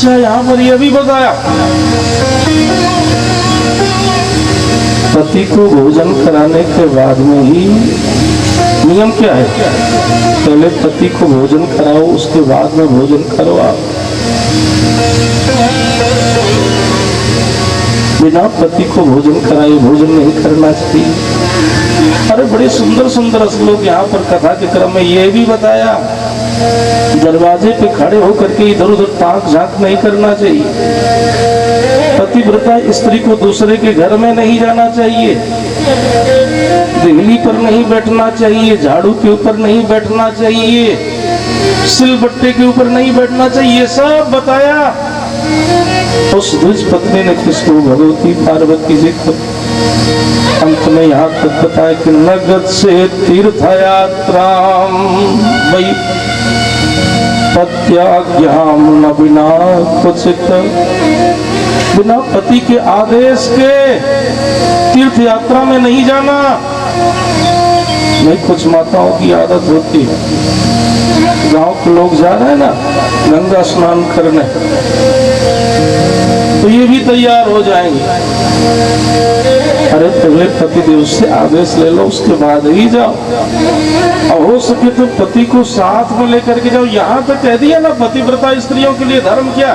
अच्छा यहाँ पर यह भी बताया पति को भोजन कराने के बाद में ही नियम क्या है, पहले पति को भोजन कराओ उसके बाद में भोजन करो आप। बिना पति को भोजन कराए भोजन नहीं करना चाहिए। अरे बड़े सुंदर सुंदर श्लोक यहाँ पर कथा के क्रम में ये भी बताया, दरवाजे पे खड़े होकर के इधर उधर ताक झांक नहीं करना चाहिए। पतिव्रता स्त्री को दूसरे के घर में नहीं जाना चाहिए, दिल्ली पर नहीं बैठना चाहिए, झाड़ू के ऊपर नहीं बैठना चाहिए, सिलबट्टे के ऊपर नहीं बैठना चाहिए, सब बताया। उस द्विज पत्नी ने किसको, भगवती पार्वती जी को। अंत में यहाँ तक बताया कि नगद से तीर्थ यात्रा वही पत्याज्ञाम न बिना कुचित, बिना पति के आदेश के तीर्थ यात्रा में नहीं जाना। नहीं, कुछ माताओं की आदत होती है, गांव के लोग जा रहे हैं ना गंगा स्नान करने, तो ये भी तैयार हो जाएंगे। अरे पहले पतिदेव से आदेश ले लो उसके बाद ही जाओ, और हो सके तो पति को साथ में लेकर के जाओ। यहाँ तक कह दिया ना पतिव्रता स्त्रियों के लिए धर्म क्या,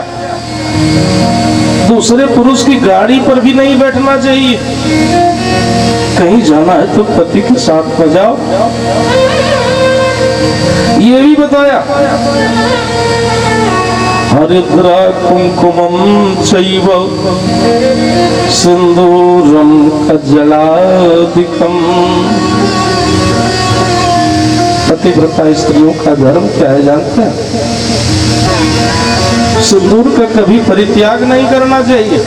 दूसरे पुरुष की गाड़ी पर भी नहीं बैठना चाहिए। कहीं जाना है तो पति के साथ में जाओ, ये भी बताया। हरिद्रा कुंकुमं चैव सिंदूरम कज्जलादिकम। पतिव्रता स्त्रियों का धर्म क्या है जानते हैं? सिंदूर का कभी परित्याग नहीं करना चाहिए,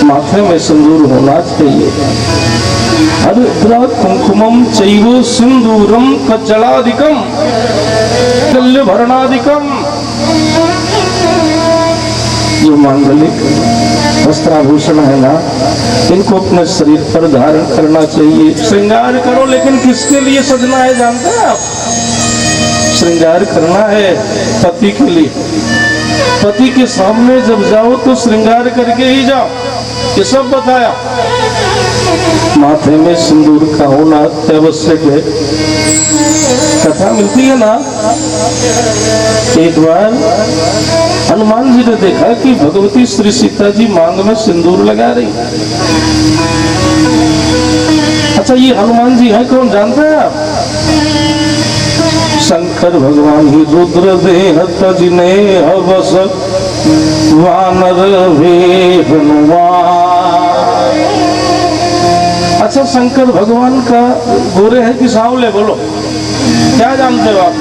माथे में सिंदूर होना चाहिए। हरिद्रा कुंकुमं चैव सिंदूरम कज्जलादिकम कल्यभरणादिकम। जो मांगलिक वस्त्राभूषण है ना, इनको अपने शरीर पर धारण करना चाहिए। श्रृंगार करो, लेकिन किसके लिए सजना है जानते हैं आप? श्रृंगार करना है पति के लिए। पति के सामने जब जाओ तो श्रृंगार करके ही जाओ, ये सब बताया। माथे में सिंदूर का होना अत्यावश्यक है। कथा मिलती है ना, एक बार हनुमान जी ने देखा कि भगवती श्री सीता जी मांग में सिंदूर लगा रही। अच्छा, ये हनुमान जी हैं कौन जानते हैं आप? शंकर भगवान ही रुद्र देह तजिने हवस वानर वे हनुमान। अच्छा, शंकर भगवान का गोरे हैं कि सांवले, बोलो क्या जानते हो आप?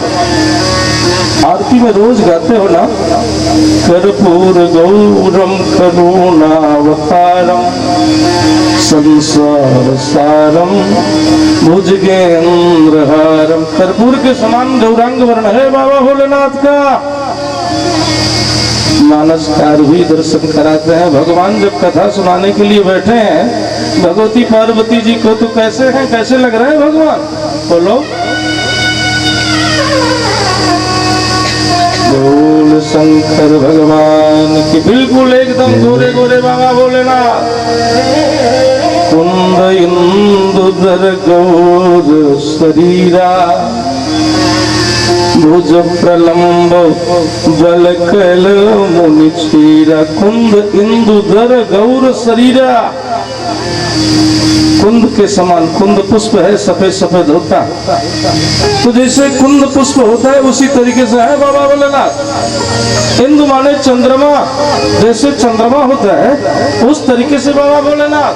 आरती में रोज गाते हो ना, कर्पूर गौरम करुणावतारम संसार सारम भुजगेंद्रहारम। कर्पूर के समान गौरांग वर्ण है बाबा भोलेनाथ का। मानसकार भी दर्शन कराते हैं। भगवान जब कथा सुनाने के लिए बैठे हैं भगवती पार्वती जी को, तो कैसे हैं, कैसे लग रहे हैं भगवान, बोलो। बोल शंकर भगवान की। बिल्कुल एकदम गोरे गोरे बाबा भोलेनाथ। कुंद इंदुधर गौर शरीरा भुज प्रलंब बल कल मुनि छीरा। कुंद इंदुधर गौर शरीरा, कुंद के समान, कुंद पुष्प है सफेद सफेद होता, तो जैसे कुंद पुष्प होता है उसी तरीके से है बाबा भोलेनाथ। इंदु माने चंद्रमा, जैसे चंद्रमा होता है उस तरीके से बाबा भोलेनाथ।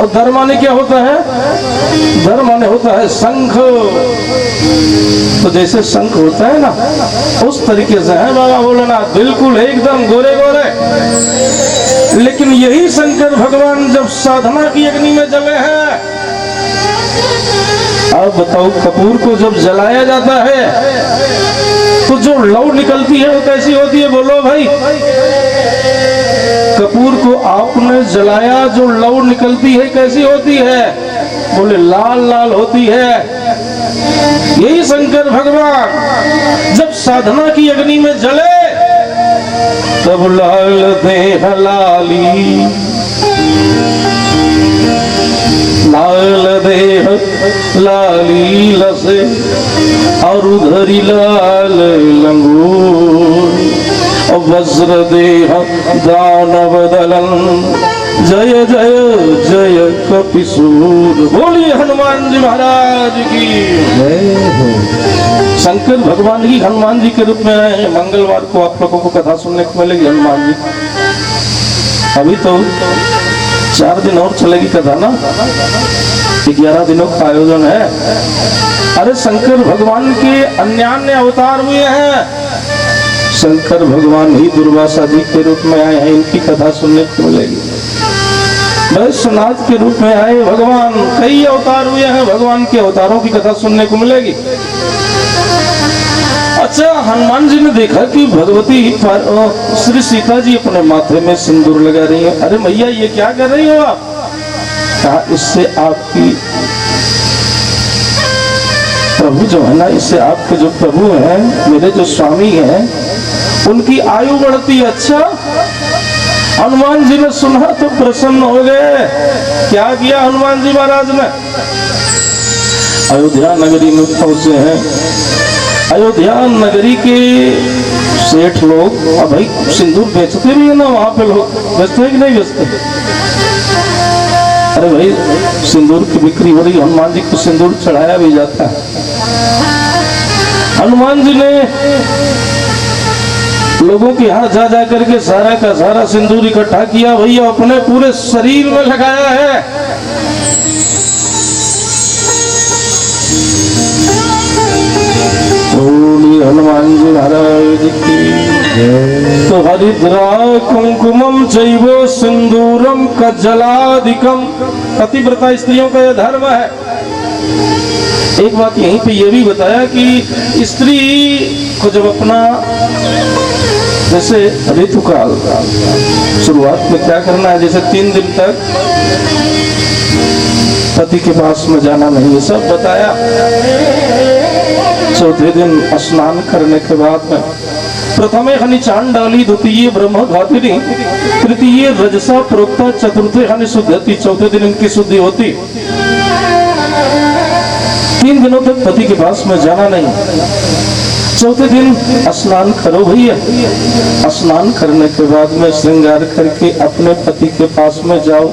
और धर माने क्या होता है? धर माने होता है शंख, तो जैसे शंख होता है ना उस तरीके से है बाबा भोलेनाथ। बिल्कुल एकदम गोरे गोरे। लेकिन यही शंकर भगवान जब साधना की अग्नि में जले हैं, अब बताओ कपूर को जब जलाया जाता है तो जो लौ निकलती है वो कैसी होती है, बोलो भाई। कपूर को आपने जलाया, जो लौ निकलती है कैसी होती है, बोले लाल लाल होती है। यही शंकर भगवान जब साधना की अग्नि में जले तब लाल देह लाली, लाल देह लाली लसे और उधरी लाल लंगूर, वज्र देह दानव दलन, जय जय जय कपिसूर। बोलिए हनुमान जी महाराज की जय हो। शंकर भगवान ही हनुमान जी के रूप में आए। मंगलवार को आप लोगों को कथा सुनने को मिलेगी हनुमान जी। अभी तो 4 दिन और चलेगी कथा ना, 11 दिनों का आयोजन है। अरे शंकर भगवान के अन्य अवतार हुए हैं। शंकर भगवान ही दुर्वासा जी के रूप में आए हैं, इनकी कथा सुनने को मिलेगी। वैश्वनाथ के रूप में आए भगवान, कई अवतार हुए हैं, भगवान के अवतारों की कथा सुनने को मिलेगी। अच्छा, हनुमान जी ने देखा कि भगवती श्री सीता जी अपने माथे में सिंदूर लगा रही है। अरे मैया ये क्या कर रही हो आप? कहा इससे आपकी प्रभु जो है ना, इससे आपके जो प्रभु हैं, मेरे जो स्वामी हैं, उनकी आयु बढ़ती है। अच्छा, हनुमान जी ने सुना तो प्रसन्न हो गए। क्या किया हनुमान जी महाराज ने? अयोध्या नगरी में पहुंचे हैं। अयोध्या नगरी के सेठ लोग, अब भाई सिंदूर बेचते भी है ना, वहां पे लोग बेचते हैं कि नहीं बेचते? अरे भाई सिंदूर की बिक्री हो रही, हनुमान जी को सिंदूर चढ़ाया भी जाता है। हनुमान जी ने लोगों के यहाँ जा जा करके सारा का सारा सिंदूर इकट्ठा किया, भैया अपने पूरे शरीर में लगाया है। बोलिए हनुमान जी महाराज की। तो हरिद्रा कुंकुमम चैव सिंदूरम कज्जलादिकम, पतिव्रता स्त्रियों का यह धर्म है। एक बात यहीं पे ये भी बताया कि स्त्री को जब अपना जैसे ऋतुकाल शुरुआत में क्या करना है, जैसे 3 दिन तक पति के पास में जाना नहीं, ये सब बताया। चौथे दिन स्नान करने के बाद में प्रथमे हनि चांडाली, द्वितीय ब्रह्म घातिनी, तृतीय रजसा प्रोक्ता, चतुर्थे हनि शुद्धति, चौथे दिन इनकी शुद्धि होती। 3 दिनों तक पति के पास में जाना नहीं। चौथे दिन स्नान करो भैया। स्नान करने के बाद में श्रृंगार करके अपने पति के पास में जाओ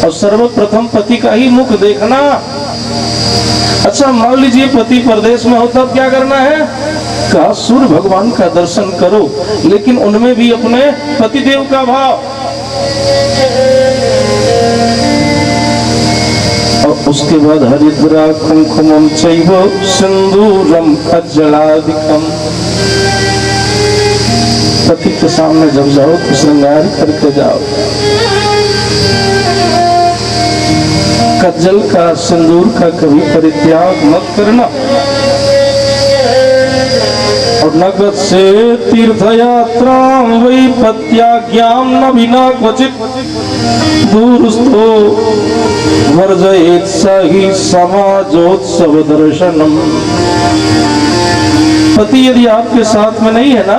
और सर्वप्रथम पति का ही मुख देखना। अच्छा, मान लीजिए पति परदेश में हो, तब क्या करना है? कहा सूर्य भगवान का दर्शन करो, लेकिन उनमें भी अपने पतिदेव का भाव। और उसके बाद हरिद्रा कुंकुमम चैव सिंदूरम कज्जलादिकम, पति के सामने जब जाओ तो श्रृंगार करके जाओ। कज्जल का, सिंदूर का कभी परित्याग मत करना। और नगद से तीर्थ यात्रा वही पत्याज्ञाम न बिना क्वचित दूरस्थो वर्जयेत सही समाजोत्सव दर्शनम। पति यदि आपके साथ में नहीं है ना,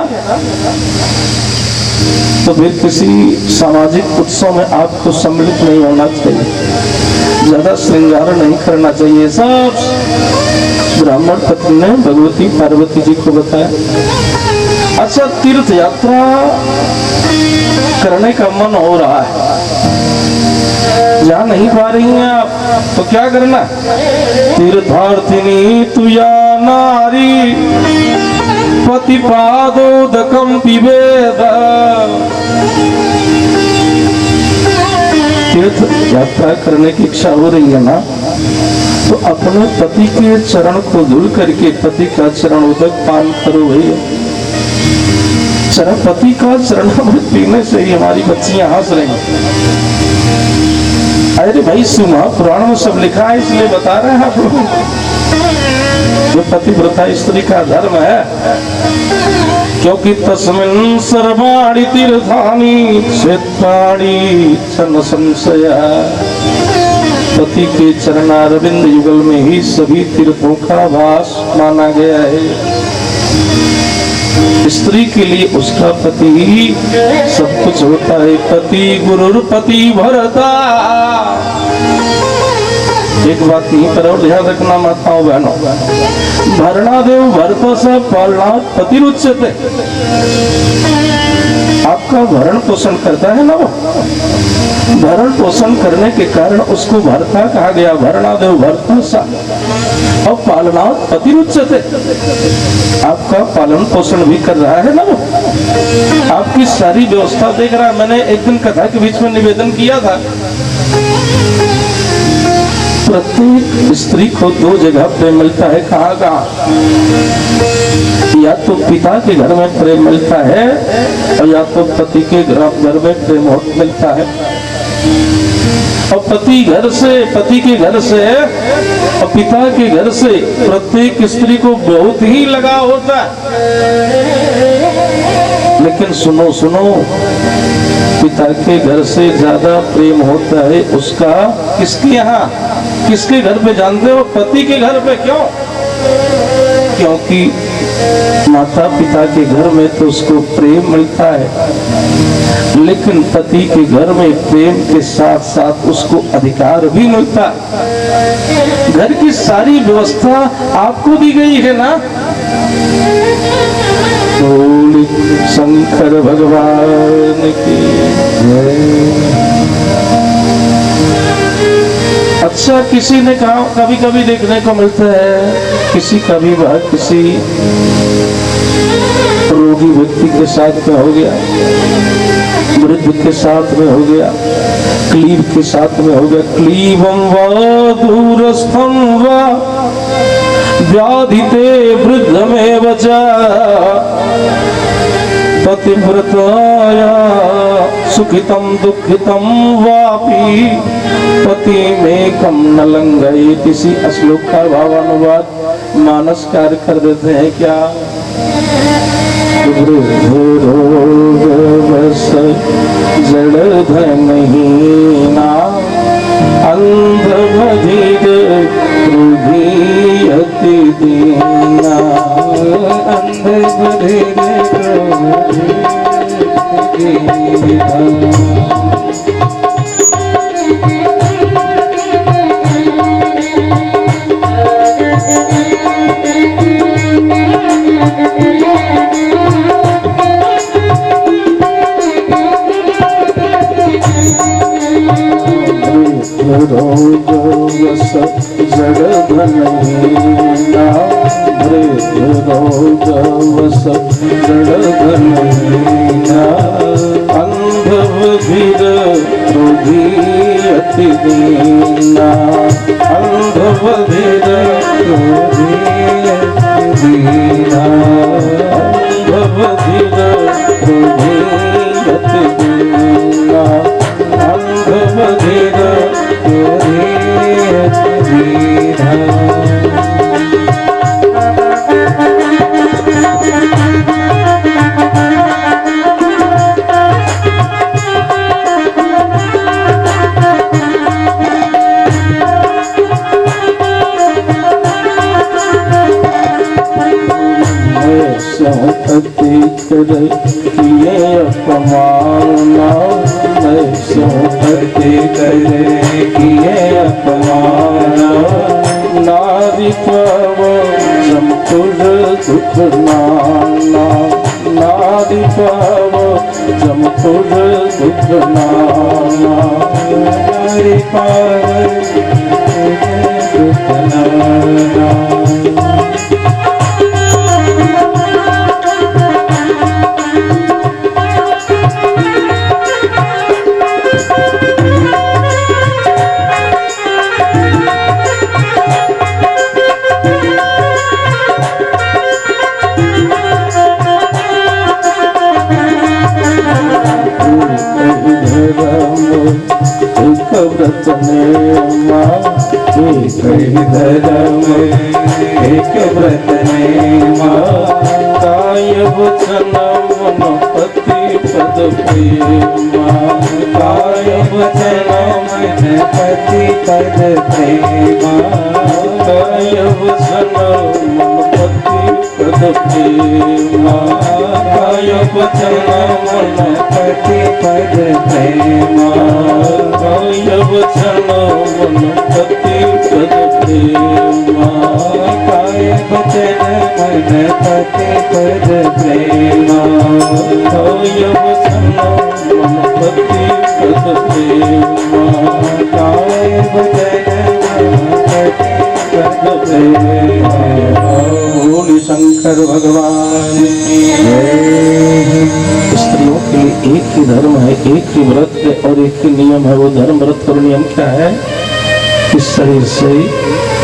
तो फिर किसी सामाजिक उत्सव में आपको सम्मिलित नहीं होना चाहिए, ज्यादा श्रृंगार नहीं करना चाहिए। सब ब्राह्मण पत्नी ने भगवती पार्वती जी को बताया। अच्छा, तीर्थ यात्रा करने का मन हो रहा है, जा नहीं पा रही हैं आप, तो क्या करना? तीर्थार्थिनी तुया नारी पतिपादोदकम पिबेद। तीर्थ यात्रा करने की इच्छा हो रही है ना, तो अपने पति के चरण को धुल करके पति का चरण उदक पान करो भैया। पति का चरणामृत पीने से ही हमारी बच्चियां हंस रही। अरे भाई सुना, पुराण में सब लिखा है, इसलिए बता रहे हैं आप लोग। जो पतिव्रता स्त्री का धर्म है, क्योंकि तस्मिन् सर्वाणि तीर्थानि क्षेत्राणि न संशय। पति के चरणारविंद युगल में ही सभी तीर्थों का वास माना गया है। स्त्री के लिए उसका पति ही सब कुछ होता है। पति गुरुर पति भरता। एक बात यहीं पर और ध्यान रखना माताओं बहनों, भरणादेव भरता सा पालना पति रुच्यते। आपका भरण पोषण करता है ना, वो भरण पोषण करने के कारण उसको भरता कहा गया। भरणादेव भरता सा और पालना पति रुच्यते। आपका पालन पोषण भी कर रहा है ना, वो आपकी सारी व्यवस्था देख रहा है। मैंने एक दिन कथा के बीच में निवेदन किया था, प्रत्येक स्त्री को दो जगह प्रेम मिलता है। कहाँ कहाँ? या तो पिता के घर में प्रेम मिलता है और या तो पति के घर में प्रेम मिलता है। और पति के घर से और पिता के घर से प्रत्येक स्त्री को बहुत ही लगाव होता है। लेकिन सुनो सुनो, पिता के घर से ज्यादा प्रेम होता है उसका किसके यहाँ, किसके घर पे जानते हो? पति के घर पे। क्यों? क्योंकि माता पिता के घर में तो उसको प्रेम मिलता है, लेकिन पति के घर में प्रेम के साथ साथ उसको अधिकार भी मिलता है। घर की सारी व्यवस्था आपको दी गई है ना। बोल शंकर भगवान की जय। अच्छा, किसी ने कहा, कभी कभी देखने को मिलता है किसी का विवाह किसी रोगी व्यक्ति के साथ में हो गया, वृद्ध के साथ में हो गया, क्लीब के साथ में हो गया। क्लीबम वा दूरस्थम वा व्याधिते वृद्धमेव च पतिव्रताया सुखितम दुखितम वापि पति में कम न लंघयेत्। इसी श्लोक का भावानुवाद मानसकार कर देते हैं क्या? जड़ धनहीना अंध बधिर हृदय अति दीना। अंध बधिर नारी पाव जमपुर दुख नाना, नारी पाव जमपुर दुख नाना, नारी पाव दुख नाना। व्रत में माँ एक धर्म एक व्रत में माँ काय वचन मन पति पद प्रेमा, काय वचन मन पति पद प्रेमा, काय वचन मन पति पद प्रेमा। प्रेमा गाय वचन मन पति पद प्रेमा गाय वचन मन पति पद प्रेमा गाय वचन मन पति पद प्रेमा गाय वचन मन पति पद प्रेमा। बोल शंकर भगवान की जय। स्त्रियों के लिए एक ही धर्म है, एक ही व्रत है और एक ही नियम है। वो धर्म व्रत और नियम क्या है कि शरीर से,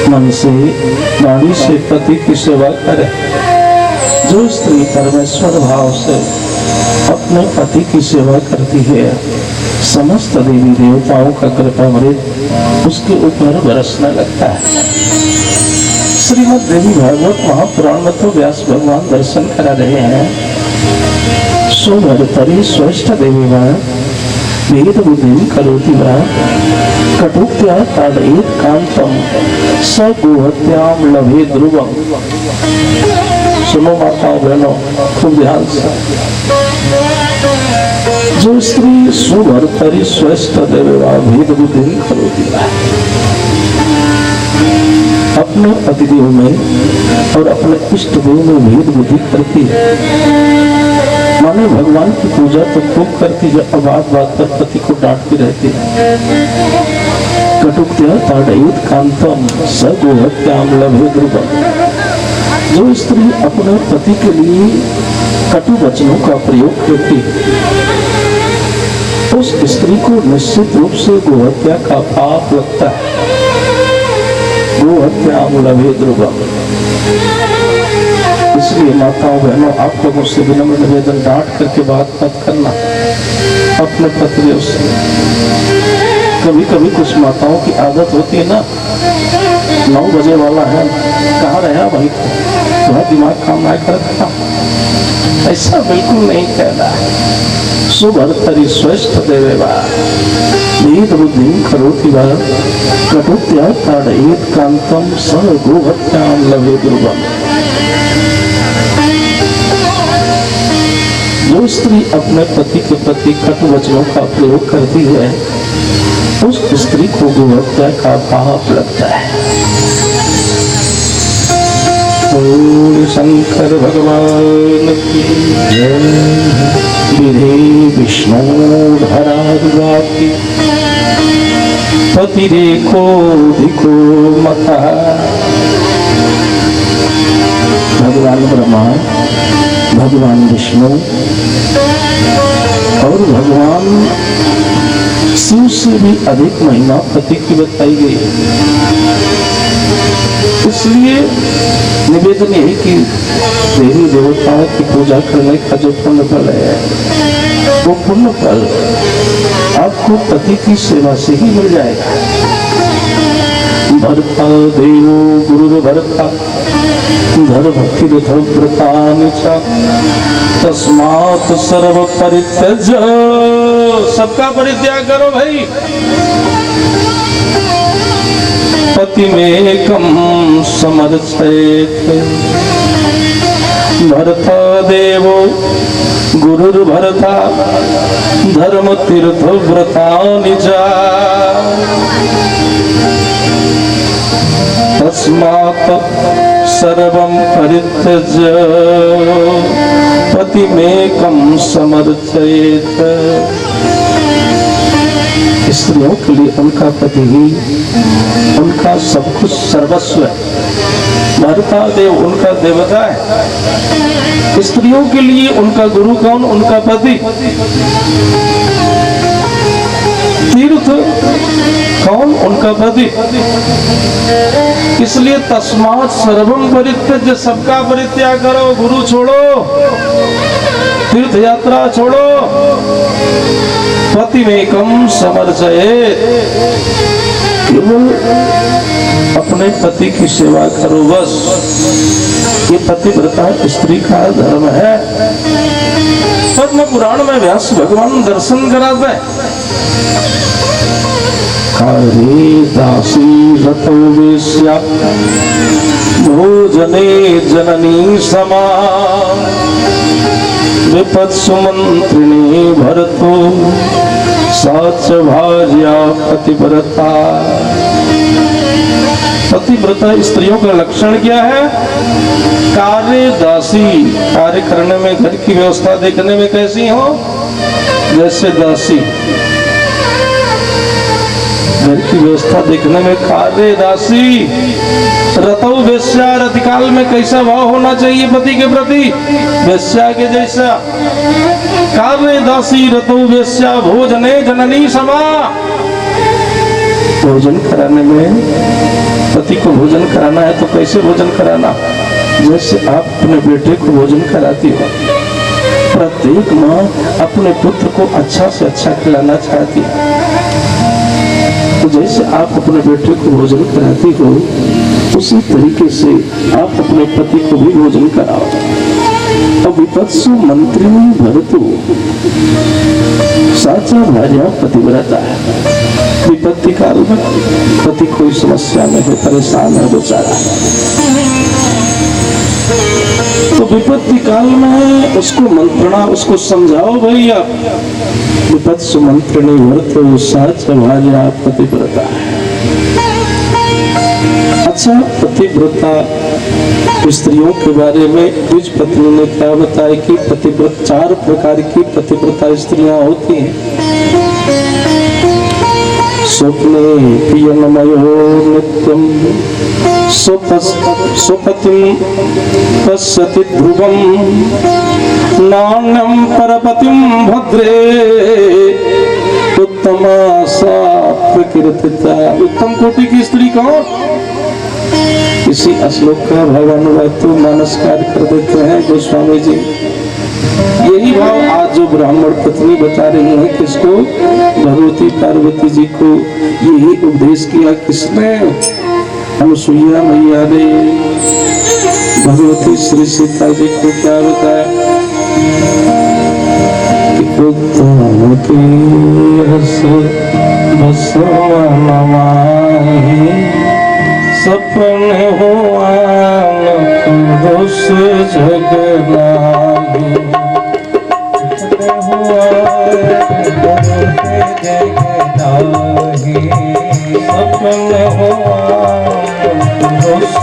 मन से, वाणी से पति की सेवा करे। जो स्त्री परमेश्वर भाव से अपने पति की सेवा करती है, समस्त देवी देवताओं का कृपामृत उसके ऊपर बरसने लगता है। श्रीमद् देवी भागवत महापुराण में तो व्यास भगवान दर्शन करा रहे हैं। सुभरतरी स्वस्थ देवी वेद बुद्धिं करोति वा कटुक्त्या ताडयेत् कांतम स गोहत्याम लभे ध्रुवम। सुनो माताओं बहनों खूब ध्यान से। जो स्त्री सुभरतरी स्वस्थ देवी वेद बुद्धिं करोति वा अपने पतिदेव में और अपने इष्ट देव में भेद बुद्धि करती है, माने भगवान की पूजा तो खूब करती है और बात बात पर पति को डांटती रहती है। कटुक्त्या ताडयेत् कांतम स गोहत्याम लभे ध्रुवम। जो स्त्री अपने पति के लिए कटु वचनों का प्रयोग करती है, उस स्त्री को निश्चित रूप से गोहत्या का पाप लगता है। गोहत्याम लभे ध्रुवम। इसलिए माताओं बहनों आप लोगों से विनम्र निवेदन, डांट करके बात मत करना अपने पतिदेव से। कभी कभी कुछ माताओं की आदत होती है ना, 9 बजे वाला है, कहाँ रहा भाई, तुम्हारा दिमाग काम ना करता। ऐसा बिल्कुल नहीं कहना। सुभरतरी स्वस्थ देवेवा वेद बुद्धिं करोति वा कटुक्त्या ताडयेत् कांतम स गोहत्याम लभे ध्रुवम। जो स्त्री अपने पति के प्रति कटु वचनों का प्रयोग करती है, उस स्त्री को गोहत्या का पाप लगता है। बोल शंकर भगवान की जय। विधे विष्णु धराधुराती पति देखो दिखो मता। भगवान ब्रह्मा, भगवान विष्णु और भगवान शिव से भी अधिक महिमा पति की बताई गई है। इसलिए निवेदन यही कि देवी देवताओं की पूजा करने का जो पुण्य फल है, वो पुण्य फल आपको पति की सेवा से ही मिल जाएगा। भर्ता देवो गुरु भर्ता धर्मव्रतानि च तस्मात् सर्व परित्यज। सबका परित्याग करो भाई। पति में कम समर्चयेत् भर्ता देवो गुरुर्भर्ता धर्म तीर्थ व्रतानि च तस्मात् सर्वं परित्यज्य पति में कम समर्चयेत्। स्त्रियों के लिए उनका पति ही उनका सब कुछ सर्वस्व है। भर्ता देव उनका देवता है। स्त्रियों के लिए उनका गुरु कौन? उनका पति। तीर्थ कौन? उनका पति। इसलिए तस्मात् सर्वम परित्यज्य, सबका परित्याग करो। गुरु छोड़ो, तीर्थ यात्रा छोड़ो, पति में कम समर्चयेत्, केवल अपने पति की सेवा करो बस। ये पतिव्रता स्त्री का धर्म है। पद्म पुराण में व्यास भगवान दर्शन कराते हैं। कार्ये दासी रतो वेश्या भोजने जननी समा विपत्सु मंत्रिणी भरतो साच भार्या पतिव्रता। पतिव्रता स्त्रियों का लक्षण क्या है? कार्य दासी, कार्य करने में, घर की व्यवस्था देखने में कैसी हो? जैसे दासी। घर की व्यवस्था देखने में कार्य दासी। रतौ वेश्या, रतिकाल में कैसा भाव होना चाहिए पति के प्रति? वेश्या के जैसा। कार्य दासी रतौ वेश्या भोजने जननी समा। भोजन कराने में, पति को भोजन कराना है तो कैसे भोजन कराना? जैसे आप अपने बेटे को भोजन कराती हो। प्रत्येक माँ अपने पुत्र को अच्छा से अच्छा खिलाना चाहती है, तो जैसे आप अपने बेटे को भोजन कराती हो, उसी तरीके से आप अपने पति को भी भोजन कराओ। और विपत्सु मंत्री भरतु साचा भार्या पतिव्रता है। विपत्ति काल में पति कोई समस्या में है, परेशान है बेचारा, तो विपत्ति काल में उसको मंत्रणा, उसको समझाओ भैया। विपत्सु मंत्रिणी भरतु साचा भार्या पतिव्रता है। अच्छा, पतिव्रता स्त्रियों के बारे में द्विज पत्नी ने क्या बताया कि पतिव्रता, 4 प्रकार की पतिव्रता स्त्रियां होती हैं। स्वप्ने पियनमयो नित्यम स्वपतिम पश्यति ध्रुवम नान्यम परपतिम भद्रे उत्तमा सा प्रकृतिता। उत्तम कोटि की स्त्री कौन? इसी श्लोक का भगवान वातु मानसकार कर देते हैं गोस्वामी जी। यही भाव आज जो ब्राह्मण पत्नी बता रही है, किसको? भगवती पार्वती जी को यही उपदेश किया। किसने? अनुसुईया मैया ने भगवती श्री सीता जी को क्या बताया कि उत्तम की रस बसवन माही सपने हुआ पुरुष जगनाही। सपने हुआ पुरुष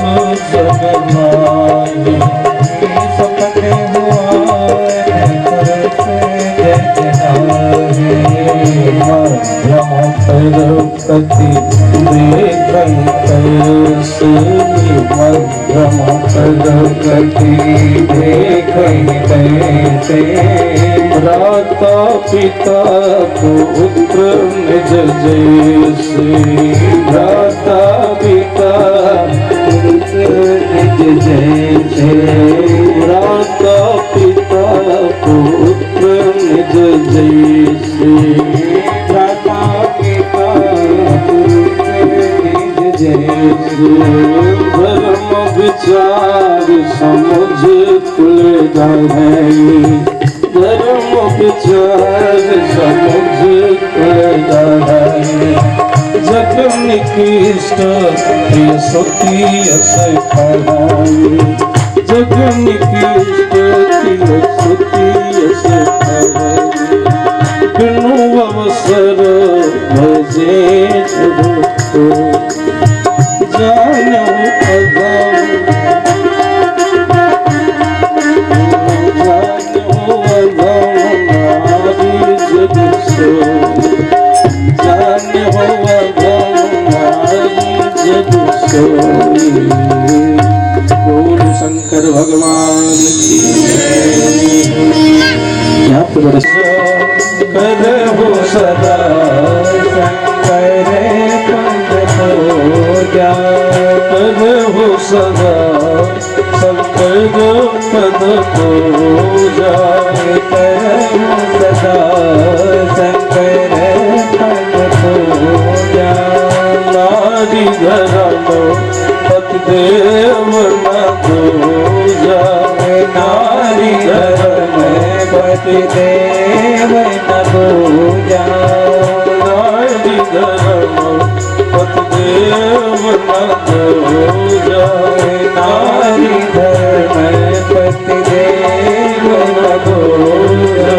जगनाही। सपने हुआ पति देखन कैसे, मध्यम प्रगति देखन कैसे। भ्राता पिता पुत्र निज जैसे, भ्राता पिता निज जैसे। भ्राता पिता पुत्र निज जैसे। भ्राता पिता पुत्र निज जैसे। धर्म विचार समझ तुलगाई। धर्म विचार समझ तुलगाई। जग निकृष्ट प्रिय सती अस पढ़ाई। जग निकृष्ट प्रिय सती अस पढ़ाई। बिनु अवसर भजे जगतो जानू अगम। जानू अगम नारी जग सो। जानू अगम नारी जग सोई। बोल शंकर भगवान की यहाँ पे बड़े करहु सदा शंकर पद पूजा। करहु सदा शंकर पद पूजा। करहु सदा शंकर पद पूजा। नारी धर्म पति देव न दूजा। नारी धर्म पति देव न दूजा। नारी धर्म पति देव न दूजा। नारी धर्म पति देव न दूजा।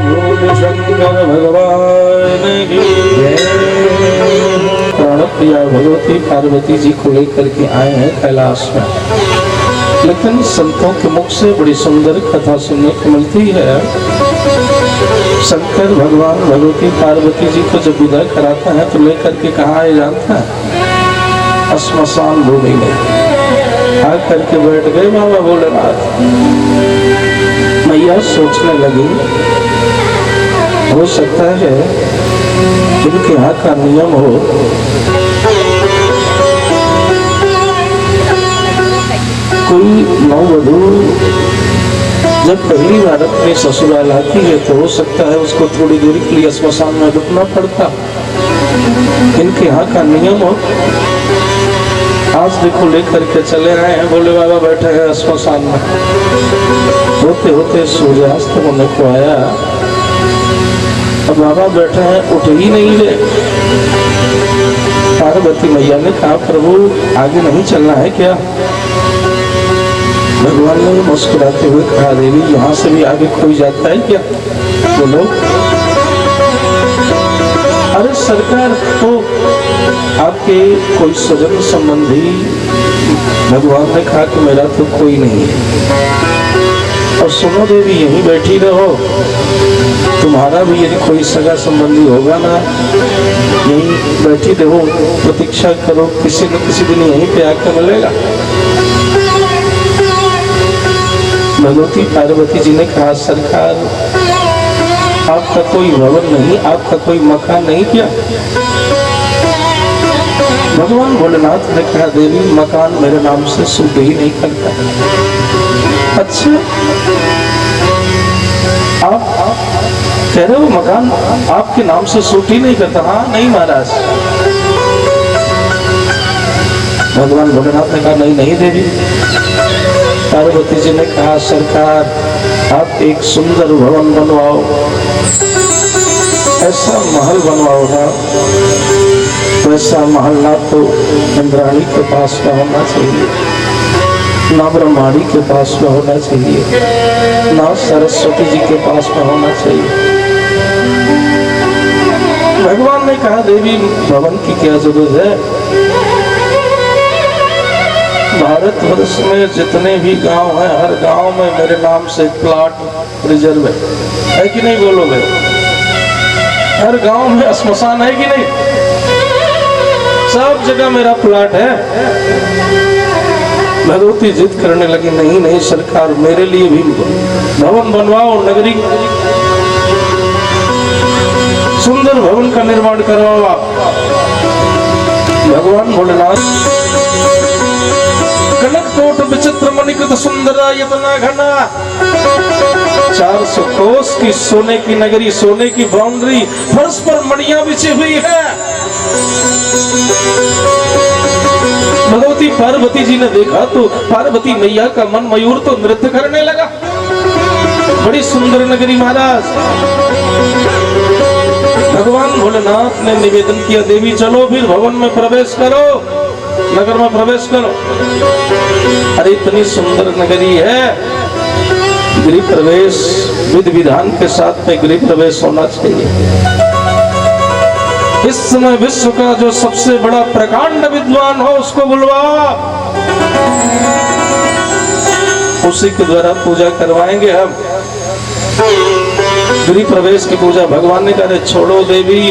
बोल शंकर भगवान मैया भगवती पार्वती जी को लेकर के आए हैं कैलाश में। लेकिन संतों के मुख से बड़ी सुंदर कथा सुनने को मिलती है। शंकर भगवान भगवती पार्वती जी को जब विदा कराता है तो लेकर के कहाँ आए जानता है? श्मशान भूमि में आकर के बैठ गए बाबा भोलेनाथ। मैया सोचने लगी, हो सकता है इनके यहाँ का नियम हो कोई नववधू जब पहली बार अपने ससुराल आती है तो हो सकता है उसको थोड़ी दूरी के लिए श्मशान में रुकना पड़ता। इनके यहाँ का नियम हो। आज देखो लेकर के चले आए हैं, बोले बाबा बैठे हैं श्मशान में। होते होते सूर्यास्त होने को आया, अब बाबा बैठे हैं, उठ ही नहीं रहे। पार्वती मैया ने कहा प्रभु आगे नहीं चलना है क्या? भगवान ने मुस्कुराते हुए कहा देवी यहाँ से भी आगे कोई जाता है क्या? बोलो। अरे सरकार तो आपके कोई स्वजन संबंधी, भगवान ने कहा कि मेरा तो कोई नहीं है। और सुनो देवी यहीं बैठी रहो, तुम्हारा भी यदि कोई सगा संबंधी होगा ना, यहीं बैठी रहो, प्रतीक्षा करो, किसी न किसी दिन यहीं पे आकर मिलेगा। भगवती पार्वती जी ने कहा सरकार आपका कोई भवन नहीं, आपका कोई मकान नहीं क्या? भगवान भोलेनाथ ने कहा देवी मकान मेरे नाम से सूट ही नहीं करता। अच्छा आप कह रहे हो मकान आपके नाम से सूट ही नहीं करता? हाँ नहीं महाराज। भगवान भोलेनाथ ने कहा नहीं नहीं देवी। पार्वती जी ने कहा सरकार आप एक सुंदर भवन बनवाओ, ऐसा महल बनवाओ ना, वैसा महल ना तो इंद्राणी के पास का होना चाहिए, ना ब्रह्माणी के पास में होना चाहिए, ना सरस्वती जी के पास में होना चाहिए। भगवान ने कहा देवी भवन की क्या जरूरत है? भारतवर्ष में जितने भी गांव हैं हर गांव में मेरे नाम से एक प्लॉट रिजर्व है कि नहीं? बोलो भाई, हर गांव में श्मशान है कि नहीं? सब जगह मेरा प्लॉट है। भगवती जिद करने लगी नहीं नहीं सरकार मेरे लिए भी भवन बनवाओ, नगरी सुंदर भवन का निर्माण करवाओ आप। भगवान भोलेनाथ कनक कोट विचित्र मणिकृत सुंदरायतना घना 400 कोस की सोने की नगरी, सोने की बाउंड्री, फर्श पर मणियां बिछी हुई है। भगवती पार्वती जी ने देखा तो पार्वती मैया का मन मयूर तो नृत्य करने लगा। बड़ी सुंदर नगरी महाराज। भगवान भोलेनाथ ने निवेदन किया देवी चलो फिर भवन में प्रवेश करो, नगर में प्रवेश करो। अरे इतनी सुंदर नगरी है, गृह प्रवेश विधि विधान के साथ में गृह प्रवेश होना चाहिए। इस समय विश्व का जो सबसे बड़ा प्रकांड विद्वान हो उसको बुलवाओ, उसी के द्वारा पूजा करवाएंगे हम। गृह प्रवेश की पूजा भगवान ने कहा छोड़ो देवी,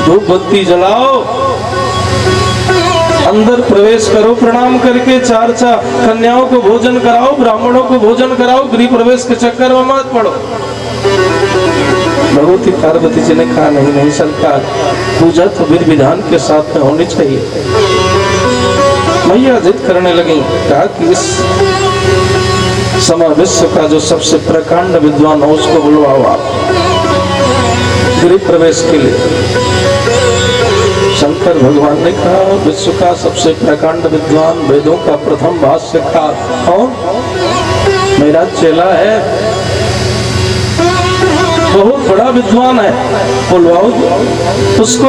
धूप बत्ती जलाओ, अंदर प्रवेश करो, प्रणाम करके चार कन्याओं को भोजन कराओ, ब्राह्मणों को भोजन कराओ, गृह प्रवेश के चक्कर में मत पड़ो। भगवती पार्वती जी ने कहा नहीं नहीं सरकार, पूजा तो विधि विधान के साथ में होनी चाहिए। मैया जिद करने लगी, कहा कि इस समय विश्व का जो सबसे प्रकांड विद्वान हो उसको बुलवाओ आप गृह प्रवेश के लिए। शंकर भगवान ने कहा विश्व का सबसे प्रकांड विद्वान, वेदों का प्रथम भाष्यकार कौन? मेरा चेला है, बहुत बड़ा विद्वान है, बुलवाओ उसको।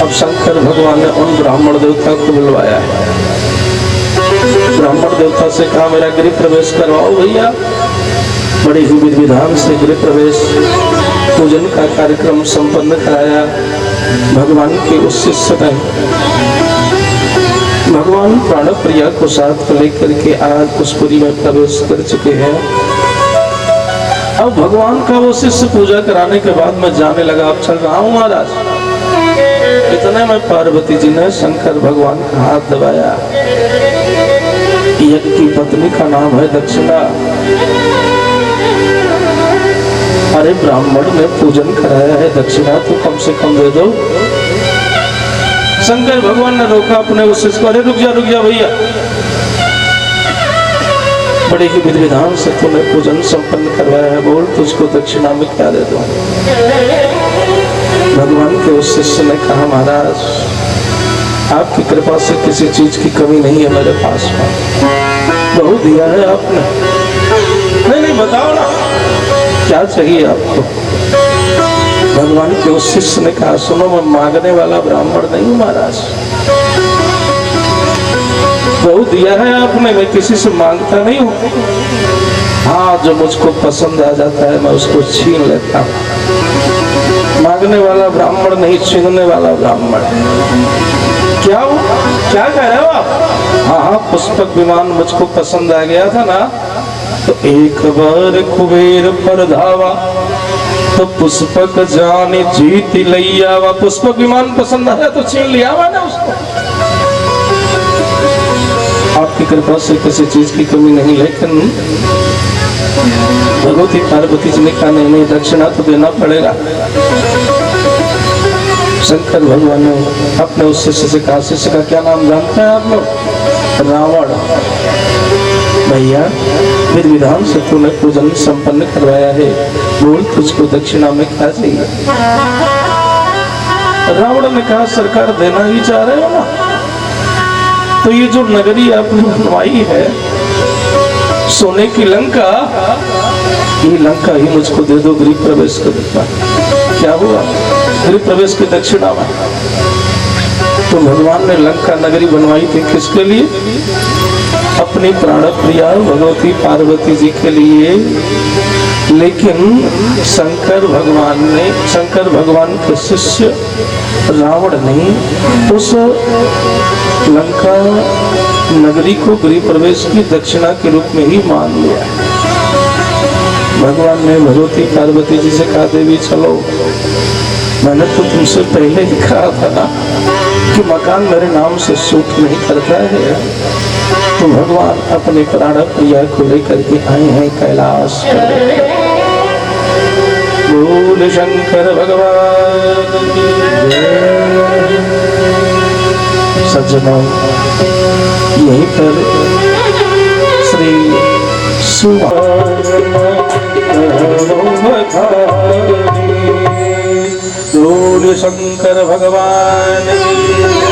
अब शंकर भगवान ने उन ब्राह्मण देवता को बुलवाया है। ब्राह्मण देवता से कहा मेरा गृह प्रवेश करवाओ भैया। बड़े ही विधि विधान से गृह प्रवेश पूजन का कार्यक्रम संपन्न कराया। भगवान के उस शिष्य ने भगवान प्राण प्रिया को साथ लेकर के आज उस पुरी में प्रवेश कर चुके हैं। अब भगवान का वो शिष्य पूजा कराने के बाद मैं जाने लगा, अब चल रहा हूं महाराज। इतने में पार्वती जी ने शंकर भगवान का हाथ दबाया। यज्ञ की पत्नी का नाम है दक्षिणा। अरे ब्राह्मण ने पूजन कराया है, दक्षिणा तो कम से कम दे दो। शंकर भगवान ने रोका अपने उस शिष्य को, अरे रुक जा भैया, बड़े ही विधि विधान से तूने पूजन संपन्न करवाया है, बोल तुझको दक्षिणा में क्या दे दूं। भगवान के उस शिष्य ने कहा, महाराज आपकी कृपा से किसी चीज की कमी नहीं है मेरे पास में, बहुत दिया है आपने। नहीं बताओ ना क्या चाहिए आपको। भगवान के उस शिष्य ने कहा, सुनो मैं मांगने वाला ब्राह्मण नहीं हूं महाराज, बहुत दिया है आपने, मैं किसी से मांगता नहीं हूं। हाँ जो मुझको पसंद आ जाता है मैं उसको छीन लेता हूं। मांगने वाला ब्राह्मण नहीं, छीनने वाला ब्राह्मण। क्या हो, क्या कह रहे हो आप? हाँ पुष्पक विमान मुझको पसंद आ गया था ना, तो एक बार कुबेर पर धावा, तो पुष्पक जाने जीत लिया। पुष्पक विमान पसंद आया तो छीन लिया मैंने उसको। आपकी कृपा से किसी चीज की कमी नहीं, लेकिन भगवती पार्वती जी ने कहा नहीं दक्षिणा तो देना पड़ेगा। शंकर भगवान ने अपने उस शिष्य से कहा, शिष्य का क्या नाम जानते हैं आप लोग? रावण। भैया विधि विधान से तूने पूजन संपन्न करवाया है, बोल तुझको दक्षिणा में क्या चाहिए। रावण ने कहा, सरकार देना ही चाह रहे हो ना, तो ये जो नगरी आपने बनवाई है सोने की लंका, ये लंका ही मुझको दे दो गृह प्रवेश कर देता। क्या हुआ? गृह प्रवेश की दक्षिणा में। तो भगवान ने लंका नगरी बनवाई थी किसके लिए? अपनी प्राण प्रिया भगवती पार्वती जी के लिए। लेकिन शंकर भगवान के शिष्य रावण ने उस लंका नगरी को गृह प्रवेश की दक्षिणा के रूप में ही मान लिया। भगवान ने भगवती पार्वती जी से कहा, देवी चलो, मैंने तो तुमसे पहले ही कहा था ना कि मकान मेरे नाम से सूट नहीं करता है। तो भगवान अपने प्राण प्रिया को लेकर के आए हैं कैलाश पर। बोल शंकर भगवान की जय। सज्जनों यहीं पर श्री बोल शंकर भगवान की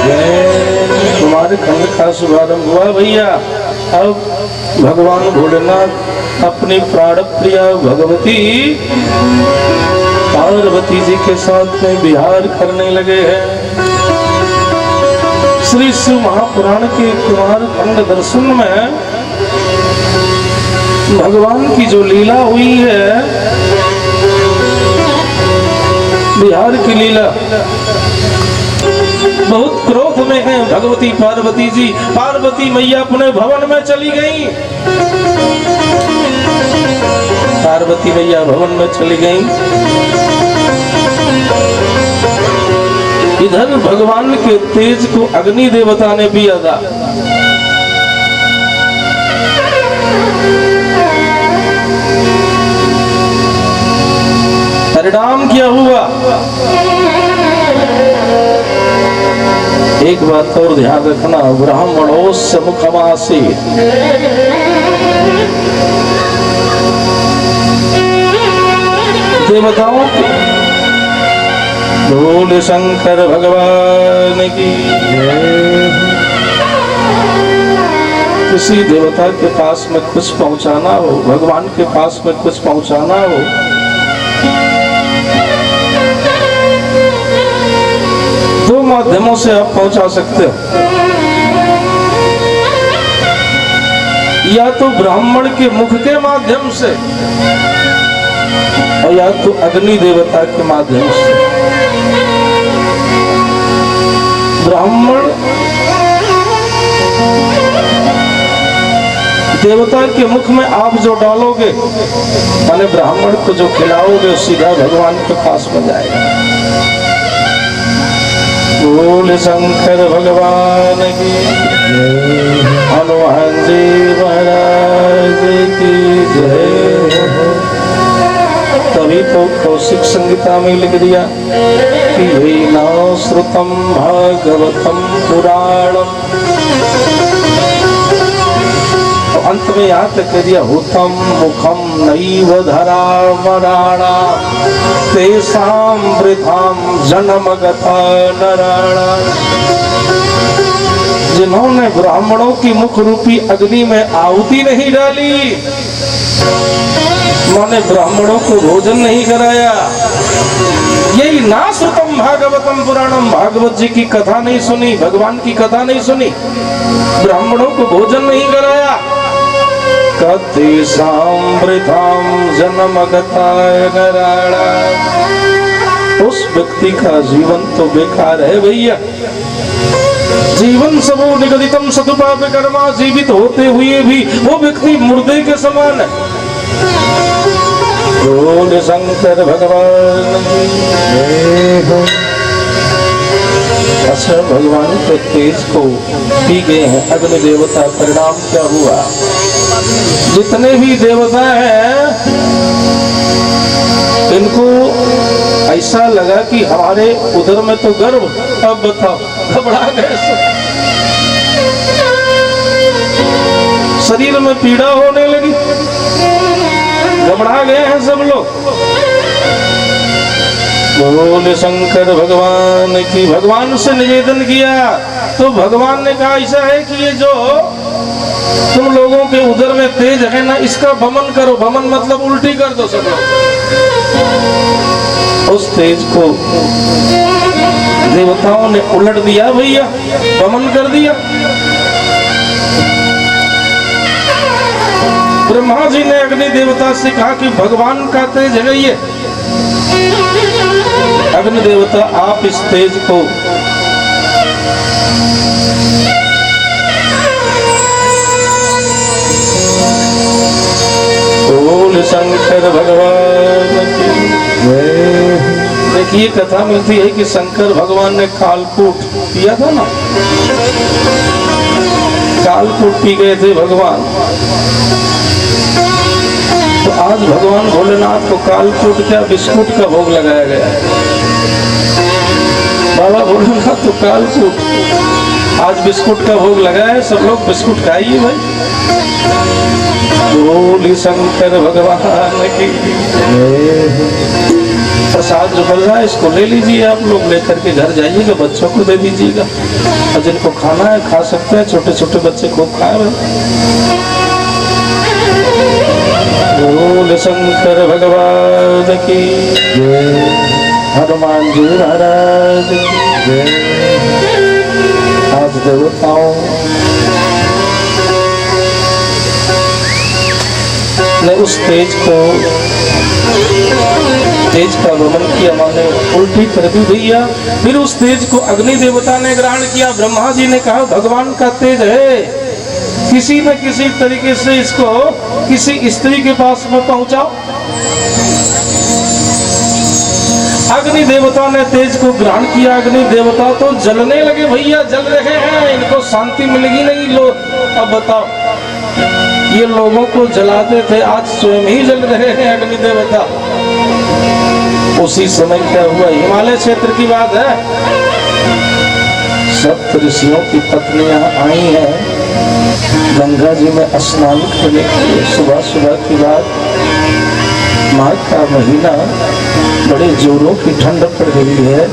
जय। तुम्हारे खंड का शुभारंभ हुआ भैया। अब भगवान भोलेनाथ अपनी प्राण प्रिया भगवती पार्वती जी के साथ में विहार करने लगे हैं। श्री शिव महापुराण के कुमार खंड दर्शन में भगवान की जो लीला हुई है, बिहार की लीला, बहुत क्रोध में है भगवती पार्वती जी। पार्वती मैया अपने भवन में चली गई। पार्वती मैया भवन में चली गई। इधर भगवान के तेज को अग्नि देवता ने भी अदा। परिणाम क्या हुआ? एक बात और ध्यान रखना, ब्राह्मणोस्य मुखमासी, देवताओं की। बोल शंकर भगवान की जय। किसी देवता के पास में कुछ पहुंचाना हो, भगवान के पास में कुछ पहुंचाना हो, दो माध्यमों से आप पहुंचा सकते हो। या तो ब्राह्मण के मुख के माध्यम से, और या तो अग्नि देवता के माध्यम से। ब्राह्मण देवता के मुख में आप जो डालोगे, माने ब्राह्मण को जो खिलाओगे, सीधा भगवान के पास में जाएगा। बोल शंकर भगवान की, हनुमान जी महाराज की जय। तभी तो कौशिक संहिता में लिख दिया कि ये न श्रुतम भागवतम पुराणम। तो अंत में यहाँ तक कह दिया, हुतम मुखम नैव धरामराणा तेषां वृथाम जन्मगता नराणा। जिन्होंने ब्राह्मणों की मुख रूपी अग्नि में आहुति नहीं डाली, माने ब्राह्मणों को भोजन नहीं कराया, यही ना श्रुतम भागवतम पुराणम, भागवत जी की कथा नहीं सुनी, भगवान की कथा नहीं सुनी, ब्राह्मणों को भोजन नहीं कराया, कतेषां वृथाम जन्मगता नराणा। उस व्यक्ति का जीवन तो बेकार है भैया। जीवन सबो निगदितम सतुपाप कर्मा, जीवित होते हुए भी वो व्यक्ति मुर्दे के समान है। बोल शंकर भगवान की जय। अच्छा, भगवान के तेज को पी गए हैं अग्नि देवता, परिणाम क्या हुआ? जितने भी देवता हैं, इनको ऐसा लगा कि हमारे उधर में तो गर्व, अब बताओ घबरा गए सब। शरीर में पीड़ा होने लगी, घबरा गए हैं सब लोग। बोल शंकर भगवान की। भगवान से निवेदन किया तो भगवान ने कहा ऐसा है कि ये जो तुम लोगों के उधर में तेज है ना, इसका वमन करो। वमन मतलब उल्टी कर दो सब लोग। उस तेज को देवताओं ने उलट दिया भैया, वमन कर दिया। ब्रह्मा जी ने अग्नि देवता से कहा कि भगवान का तेज है ये। अग्नि देवता आप इस तेज को बोल शंकर भगवान की जय। देखिए कथा मिलती है कि शंकर भगवान ने कालकूट पिया था ना, कालकूट पी गए थे भगवान। तो आज भगवान भोलेनाथ को कालकूट क्या बिस्कुट का भोग लगाया गया है। बाबा भोलेनाथ तो कालकूट, आज बिस्कुट का भोग लगाया है। सब लोग बिस्कुट खाइए भाई। बोल शंकर भगवान की। प्रसाद जो बन रहा है इसको ले लीजिए, आप लोग लेकर के घर जाइएगा, बच्चों को दे दीजिएगा। और जिनको खाना है खा सकते हैं, छोटे छोटे बच्चे खूब खा रहे हैं। बोल शंकर भगवान की जय। हनुमान जी महाराज की जय। आज देवताओं ने उस तेज का वमन किया, माने उल्टी कर दी भैया। फिर उस तेज को अग्नि देवता ने ग्रहण किया। ब्रह्मा जी ने कहा भगवान का तेज है, किसी न किसी तरीके से इसको किसी स्त्री के पास में पहुंचाओ। अग्नि देवता ने तेज को ग्रहण किया। अग्नि देवता तो जलने लगे भैया, जल रहे हैं, इनको शांति मिलेगी नहीं। लो अब बताओ, ये लोगों को जलाते थे, आज स्वयं ही जल रहे हैं अग्नि देवता। उसी समय क्या हुआ, हिमालय क्षेत्र की बात है। सप्त ऋषियों की पत्नियां आई हैं गंगा जी में स्नान करने के लिए। सुबह सुबह की बात, माघ का महीना, बड़े जोरों की ठंड पड़ रही है।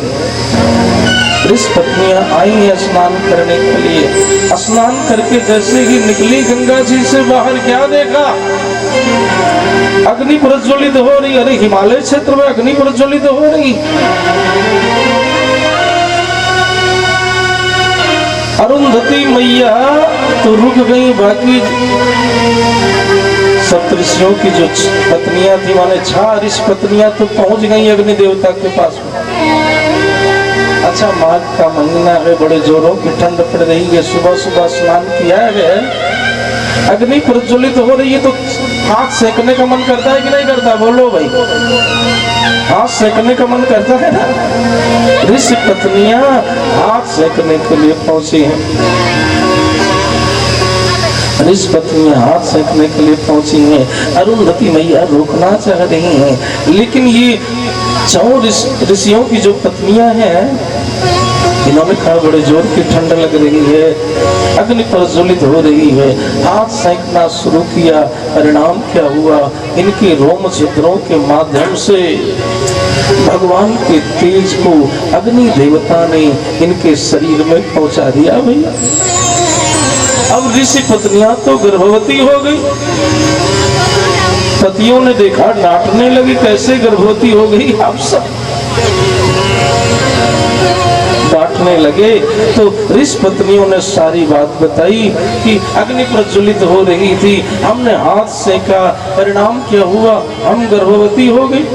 ऋषि पत्नियां आई हैं स्नान करने के लिए। स्नान करके जैसे ही निकली गंगा जी से बाहर, क्या देखा, अग्नि प्रज्वलित हो रही। अरे हिमालय क्षेत्र में अग्नि प्रज्वलित हो रही। अरुंधति मैया तो रुक गई, बाकी सप्तऋषियों की जो पत्नियां थी, माने 6 ऋषि पत्नियां तो पहुंच गई अग्नि देवता के पास में। अच्छा माघ का महीना है, बड़े जोरों की ठंड पड़ रही है, सुबह सुबह स्नान किया है, अग्नि प्रज्वलित हो रही है तो हाथ सेकने का मन करता है कि नहीं करता? बोलो भाई, हाथ सेकने का मन करता है ना। ऋषि पत्नियां हाथ सेकने के लिए पहुंची हैं, ऋषि पत्नियां हाथ सेकने के लिए पहुंची हैं। अरुंधति मैया रोकना चाह रही हैं, लेकिन ये चारों ऋषियों की जो पत्नियां हैं, इन्होंने कहा बड़े जोर की ठंड लग रही है, अग्नि प्रज्वलित हो रही है, हाथ सेंकना शुरू किया। परिणाम क्या हुआ? इनके रोम छिद्रों के माध्यम से भगवान के तेज को अग्नि देवता ने इनके शरीर में पहुंचा दिया। भैया अब ऋषि पत्नियां तो गर्भवती हो गई, पतियों ने देखा, डांटने लगी, कैसे गर्भवती हो गई आप सब, डांटने लगे। तो ऋषि पत्नियों ने सारी बात बताई कि अग्नि प्रज्वलित हो रही थी, हमने हाथ सेका, परिणाम क्या हुआ? हम गर्भवती हो गई।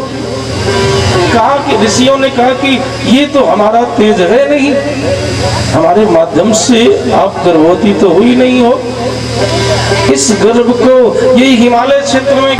कहा कि ऋषियों ने कहा कि ये तो हमारा तेज है नहीं, हमारे माध्यम से आप गर्भवती तो हुई नहीं हो। इस गर्भ को यही हिमालय क्षेत्र में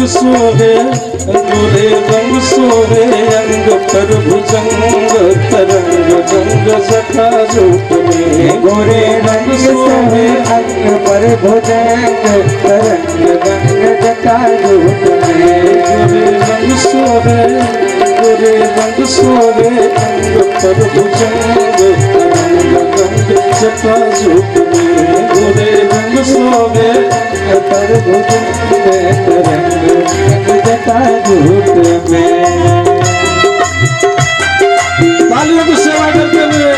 सोहे, गोरे रंग सोहे अंग पर भुजंग, तरंग गंग जटा रूप में। गोरे रंग सोहे अंग पर भुजंग, तरंग गंग जटा रूप में। गोरे रंग सोहे, गोरे रंग सोहे अंग पर भुजंग, तरंग गंग जटा रूप में। गोरे रंग सोहे पर भुजंग, तरंग गंग जटा रूप में। तालियों की सेवा करते हुए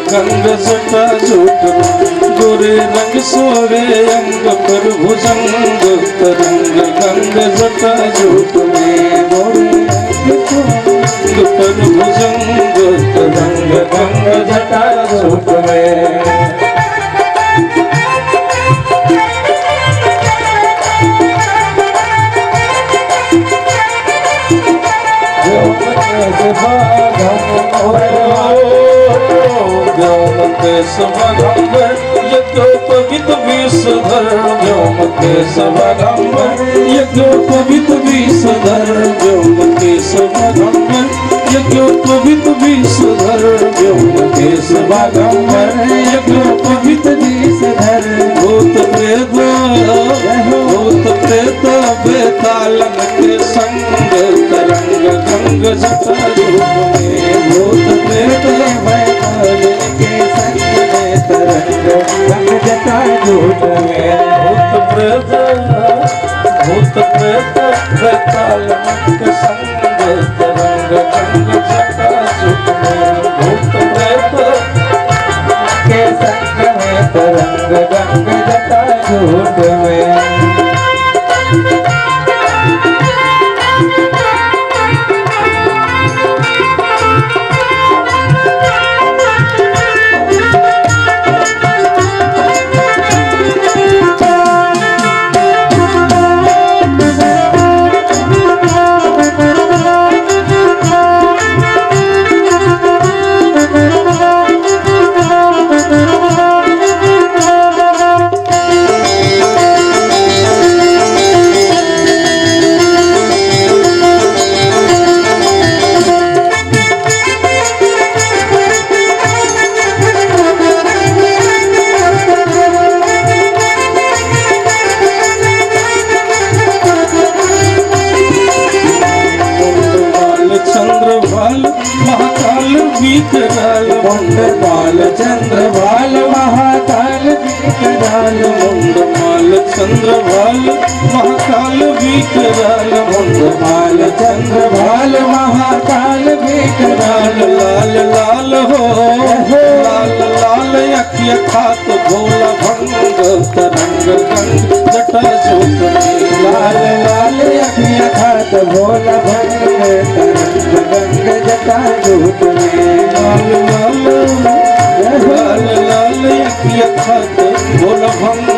गंग जटा जूट, गोरे रंग सोरे अंग पर भुजंग, तरंग गंग जटा जूट में। गोरे रंग पर भुजंग, तरंग गंग जटा जूट में। सभागंबर यज्ञोपवीत विषधर, व्योम के सभागंबर यज्ञोपवीत विषधर, व्योम के सभागंबर यज्ञोपवीत विषधर, व्योम के सभागंबर यज्ञोपवीत विषधर। भूत प्रेत, भूत प्रेत बेतालन के संग, तरंग गंग जटा रूप में। भूत प्रेत बेतालन के संग, तरंग गंग जटा रूप में। भूत प्रेत, भूत प्रेत बेतालन के संग, तरंग गंग जटा रूप में। भूत प्रेत के संग में, तरंग गंग जटा रूप में। विकराल मुंडमाल चंद्रभाल महाकाल विकराल मुंडमाल चंद्रभाल महाकाल विकराल मुंडमाल चंद्रभाल महाकाल विकराल लाल लाल हो लाल लाल अखिया खात भोला भंग तरंग गंग जटा जोत में लाल लाल अखियाँ खात भोला भंग तरंग गंग जटा जूट में लाल लाल लाल लाल अखिया खात भोला भंग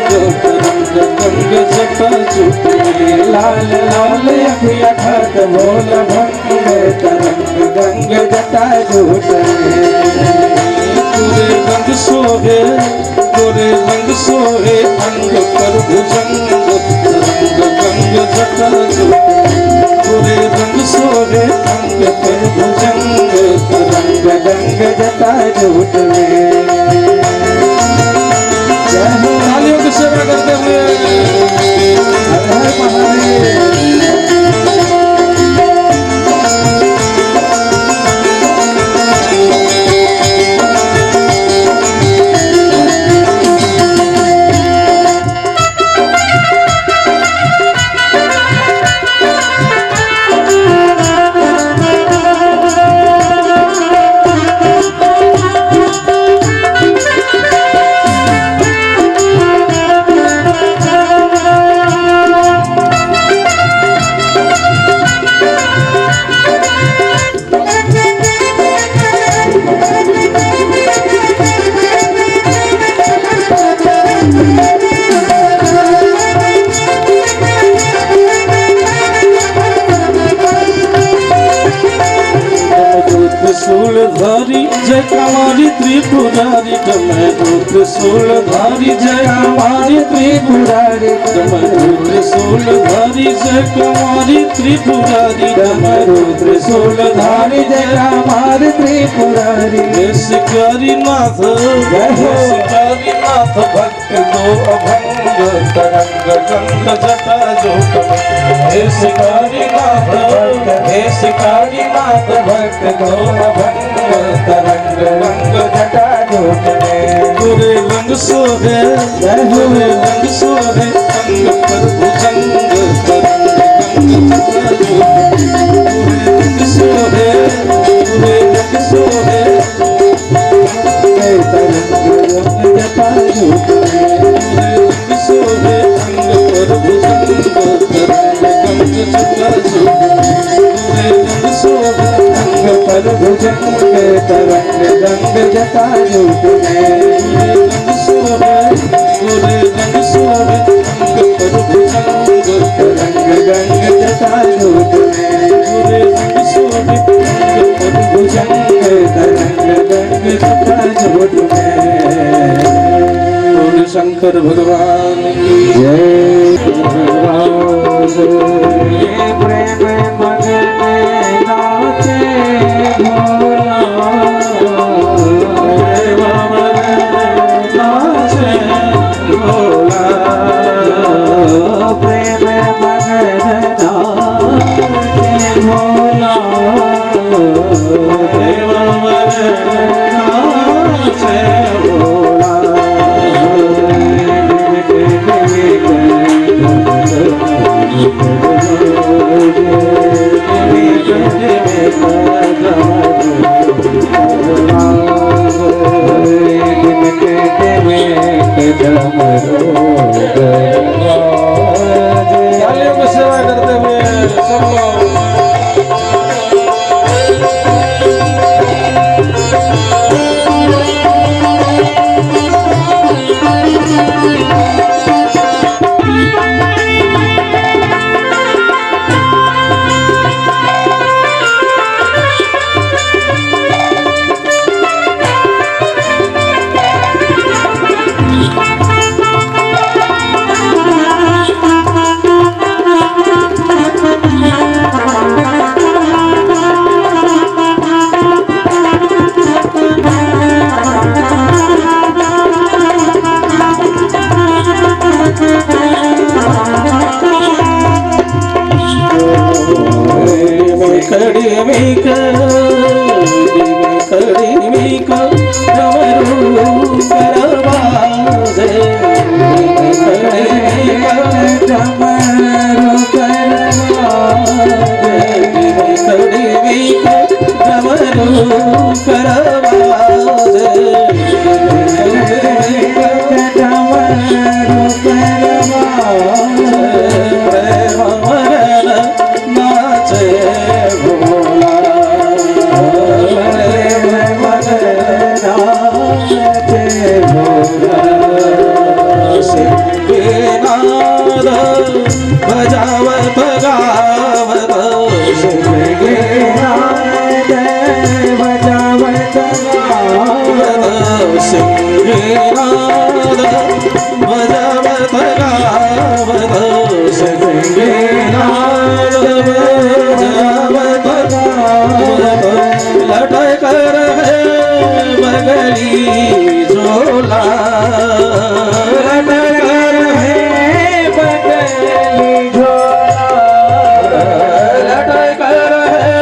तरंग गंग जटा जोत में लाल लाल अखियाँ खात भोला भंग तरंग गंग जटा जूट में गोरे रंग सोहे गोरे रंग सोहे अंग पर भुजंग तरंग गंग जटा जोत गोरे रंग सोहे अंग पर भुजंग तरंग गंग जटा जूट में जय हो तालियों की सेवा करते हुए हर हर महादेव त्रिशूलधारी जय कमारी त्रिपुरारी डमरू त्रिशूलधारी जय कमारी त्रिपुरारी डमरू त्रिशूलधारी जय कमारी त्रिपुरारी डमरू त्रिशूलधारी जय रामार त्रिपुरारी हे शिकारी नाथ हे शिकारी नाथ भक्त दो अभंग तरंग गंग जटा जोत हे शिकारी नाथ हे शिकारी नाथ भक्त दो अभंग तरंग गंग जटा जोत गोरे रंग सोहे गोरे रंग सोहे अंग पर भुजंग तरंग गंग जटा जोत गोरे रंग सोहे गोरे रंग सोहे तरंग जटा जूट रंग सोहे अंग पर भुजंग तरंग गंग जटा जोत गोरे रंग सोहे अंग पर भुजंग तरंग गंग जटा जूट गोरे रंग सोहे गोरे रंग सोहे अंग पर भुजंग तरंग गंग जटा जूट गोरे रंग सोहे अंग पर भुजंग तरंग गंग जटा जूट बोल शंकर भगवान की जय प्रेम मगन नाचे भोला प्रेम मगन नाचे भोला प्रेम मगन नाचे भोला प्रेम मगन नाचे भोला तालियों की सेवा करते हुए सब लोग बजावत गावत सिंहनाद बजावत गावत सिंहनाद बजावत गावत सिंहनाद बजावत गावत लटक रहे बगली झोला लटक रहे बगली झोला लटक रहे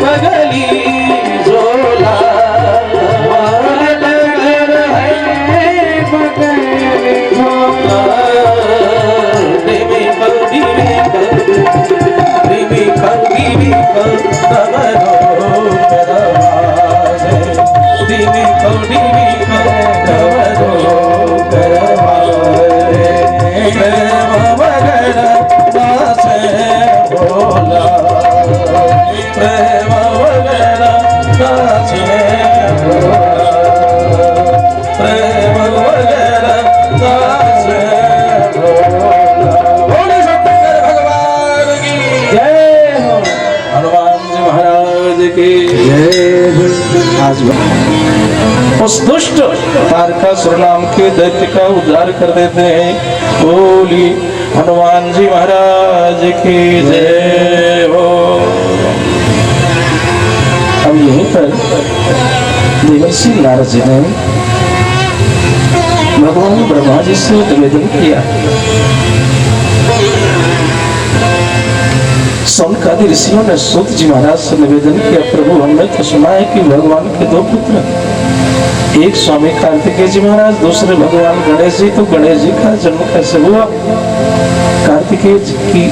बगली झोला लटक रहे बगली झोला उस दुष्ट तारकासुर नाम के दैत्य का उद्धार कर देते हैं। बोली हनुमान जी महाराज की जय हो। अब यहीं पर देवर्षि नारद जी ने भगवान ब्रह्मा जी से निवेदन किया। सौनकादि ऋषियों ने सूत जी महाराज से निवेदन किया, प्रभु हमने तो सुना है कि भगवान के दो पुत्र, एक स्वामी कार्तिकेय जी महाराज, दूसरे भगवान गणेश जी। तो गणेश जी का जन्म कैसे हुआ? कार्तिकेय जी की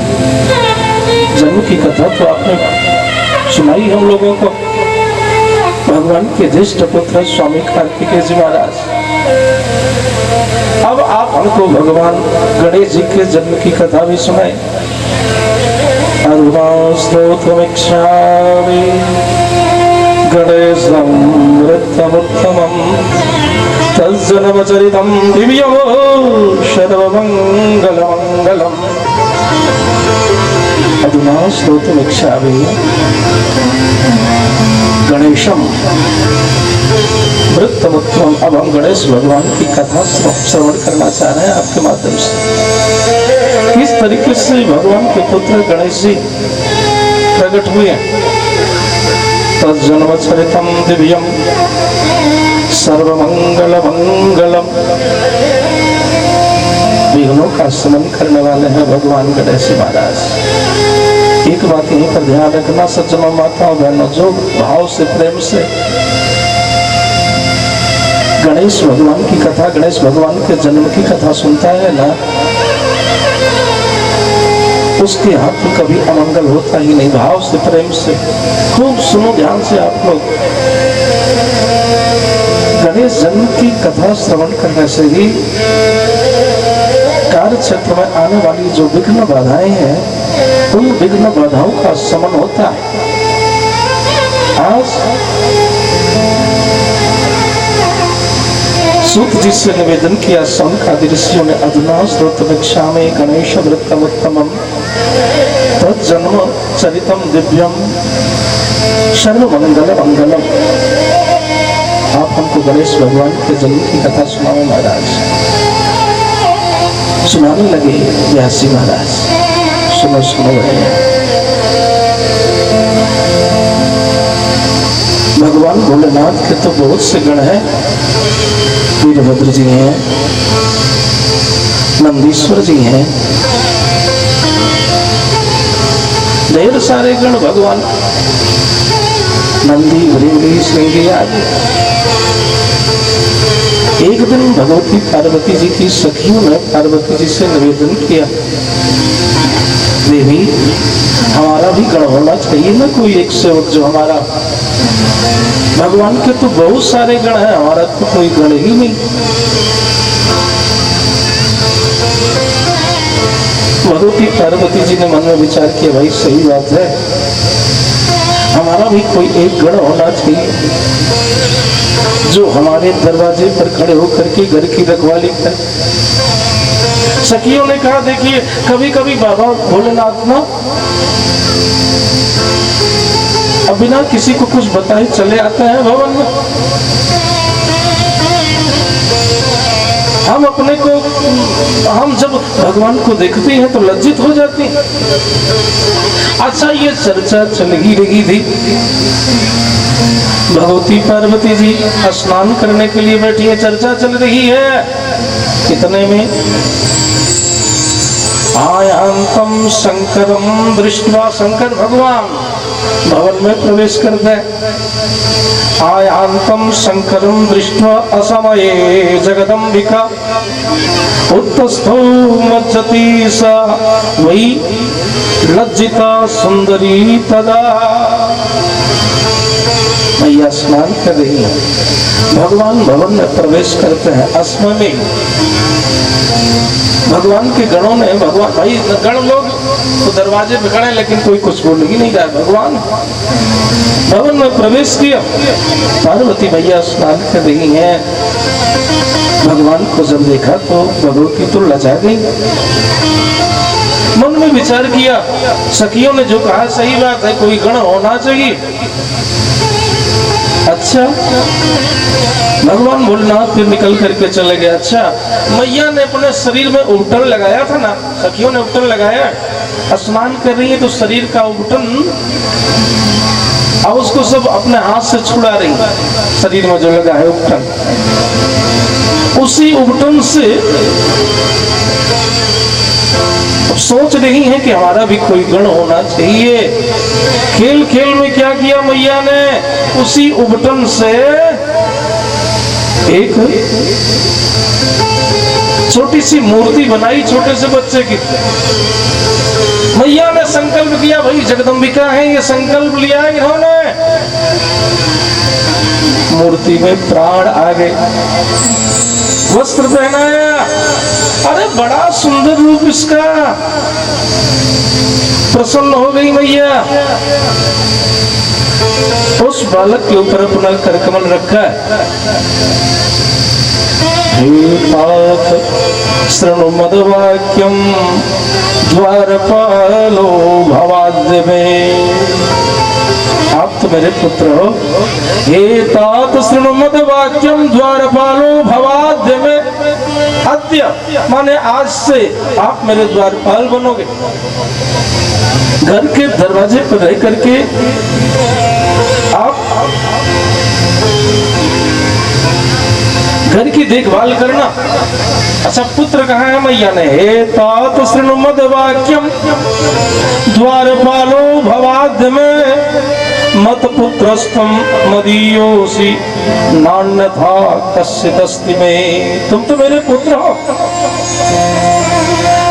जन्म की कथा तो आपने सुनाई हम लोगों को। भगवान के ज्येष्ठ पुत्र स्वामी कार्तिकेय जी महाराज। अब आप हमको भगवान गणेश जी के जन्म की कथा भी सुनाए। श्रोतुमिच्छामि गणेशं वृत्तमुत्तमं तज्जन्मचरितं दिव्यो सर्वमङ्गलमङ्गलम्। अधुना श्रोतुमिच्छामि गणेशं वृत्तमुत्तमं। अब हम गणेश भगवान की कथा श्रवण करना चाह रहे हैं आपके माध्यम से। किस तरीके से भगवान के पुत्र गणेश जी प्रकट हुए। तज्जन्म चरितम दिव्यम सर्वमंगल मंगलम। विघ्नों का शमन करने वाले हैं भगवान गणेश महाराज। एक बात यहीं पर ध्यान रखना सज्जनों, माताओं, बहनों, जो भाव से प्रेम से गणेश भगवान की कथा, गणेश भगवान के जन्म की कथा सुनता है ना, उसके हाथ में कभी अमंगल होता ही नहीं। भाव से प्रेम से खूब सुनो ध्यान से आप लोग। गणेश जन्म की कथा श्रवण करने से ही कार्य क्षेत्र में आने वाली जो विघ्न बाधाएं हैं, उन विघ्न बाधाओं का शमन होता है। आज सूत जी से निवेदन किया सौनकादि ऋषियों ने। अधुना श्रोतुमिच्छामि गणेश वृत्तमुत्तमं तज्जन्म चरितम दिव्यम सर्वमंगल मंगलम। आप हमको गणेश भगवान के जन्म की कथा सुनाओ महाराज। सुनाने लगे व्यासी महाराज। सुनो सुनो भैया। भगवान भोलेनाथ के तो बहुत से गण हैं। वीरभद्र जी हैं, नंदीश्वर जी हैं, ढेर सारे गण भगवान, नंदी, वृंगी, श्रृंगी आदि। एक दिन भगवती पार्वती जी की सखियों ने पार्वती जी से निवेदन किया, देवी हमारा भी गण होना चाहिए ना, कोई एक सेवक जो हमारा। भगवान के तो बहुत सारे गण हैं, हमारा तो कोई गण ही नहीं। भगवती पार्वती जी ने मन में विचार किया, भाई सही बात है, हमारा भी कोई एक गण होना चाहिए जो हमारे दरवाजे पर खड़े होकर के घर की रखवाली करे। सखियों ने कहा देखिए कभी कभी बाबा भोलेनाथ ना अब बिना किसी को कुछ बताए चले आते हैं भवन में। हम अपने को हम जब भगवान को देखते हैं तो लज्जित हो जाते हैं। अच्छा ये चर्चा चल ही रही थी, भगवती पार्वती जी स्नान करने के लिए बैठी है, चर्चा चल रही है। कितने में आयांतम शंकरम दृष्ट्वा, शंकर भगवान भवन में प्रवेश करते हैं। आयांतम शंकरम दृष्ट्वा असमये जगदम्बिका उत्तस्थो मज्जति सा वही लज्जिता सुंदरी तदा। मैया स्नान कर रही है, भगवान भवन में प्रवेश करते हैं। असमय में भगवान के गणों ने, भगवान भाई गण लोग तो दरवाजे पे खड़े लेकिन कोई कुछ बोल ही नहीं रहा। भगवान भवन में प्रवेश किया, पार्वती मैया स्नान कर रही हैं। भगवान को जब देखा तो भगवती तो लजा गई। मन में विचार किया, सखियों ने जो कहा सही बात है, कोई गण होना चाहिए। अच्छा भगवान भोलेनाथ फिर निकल करके चले गए। अच्छा मैया ने अपने शरीर में उबटन लगाया था ना, सखियों ने उबटन लगाया, स्नान कर रही है तो शरीर का उबटन अब उसको सब अपने हाथ से छुड़ा रही, शरीर में जो लगा है उबटन, उसी उबटन से सोच रही है कि हमारा भी कोई गण होना चाहिए। खेल खेल में क्या किया मैया ने, उसी उबटन से एक छोटी सी मूर्ति बनाई, छोटे से बच्चे की। मैया ने संकल्प किया, भाई जगदम्बिका है, ये संकल्प लिया है इन्होंने। मूर्ति में प्राण आ गए, वस्त्र पहनाया, अरे बड़ा सुंदर रूप इसका। प्रसन्न हो गई मैया, उस बालक के ऊपर अपना करकमल रखा। हे पार्थ शृणु मद्वाक्यम द्वारपालो भवाद्य में। आप तो मेरे पुत्र हो। हे तात शृणु मद्वाक्यम द्वारपालो भवाद्य में। अद्य माने आज से आप मेरे द्वारपाल बनोगे। घर के दरवाजे पर रह करके आप घर की देखभाल करना। अच्छा पुत्र कहाँ है मैया ने, हे तात शृणु मद्वाक्यम द्वारपालो भवाद्य में मत पुत्रस्तम मदीयोसी नान्यथा कस्यदस्ति में। तुम तो मेरे पुत्र हो,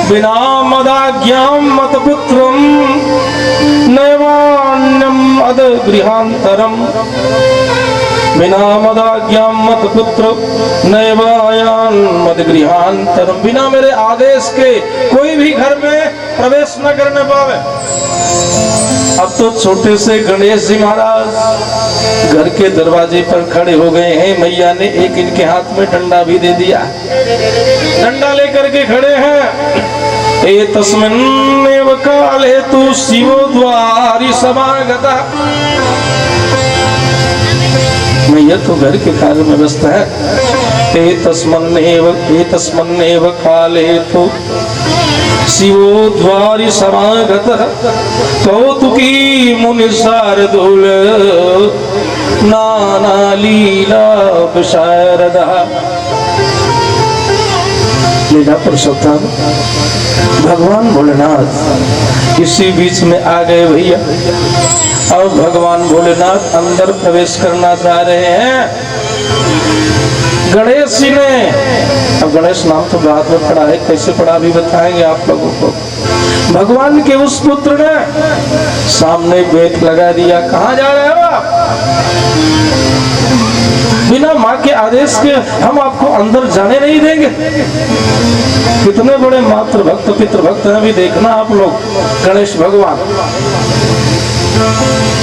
बिना मदाज्ञाम मत पुत्रम नैवान्यम अद गृहांतरम। बिना मदाज्ञाम मत पुत्र नैवायान मद गृहांतरम। बिना मेरे आदेश के कोई भी घर में प्रवेश न करने पावे। अब तो छोटे से गणेश जी महाराज घर के दरवाजे पर खड़े हो गए हैं। मैया ने एक इनके हाथ में डंडा भी दे दिया, डंडा लेकर के खड़े हैं। ए तस्मिन्नेव काले तु शिवो द्वारि समागतः। मैया तो घर के कार्य में व्यस्त है। ए तस्मन्नेव काले तु शिवो द्वारि समागतः कौतुकी मुनि शार्दूल नाना लीला विशारदः। लीला पुरुषोत्तम भगवान भोलेनाथ इसी बीच में आ गए भैया। अब भगवान भोलेनाथ अंदर प्रवेश करना चाह रहे हैं। गणेश जी ने, अब गणेश नाम तो बाद में पड़ा है, कैसे पड़ा भी बताएंगे आप लोगों को। भगवान के उस पुत्र ने सामने गेट लगा दिया। कहाँ जा रहे हो आप? बिना माँ के आदेश के हम आपको अंदर जाने नहीं देंगे। कितने बड़े मातृ भक्त पितृ भक्त हैं, अभी देखना आप लोग। गणेश भगवान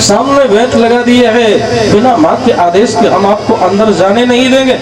सामने भेंट लगा दिए है, बिना माँ के आदेश के हम आपको अंदर जाने नहीं देंगे।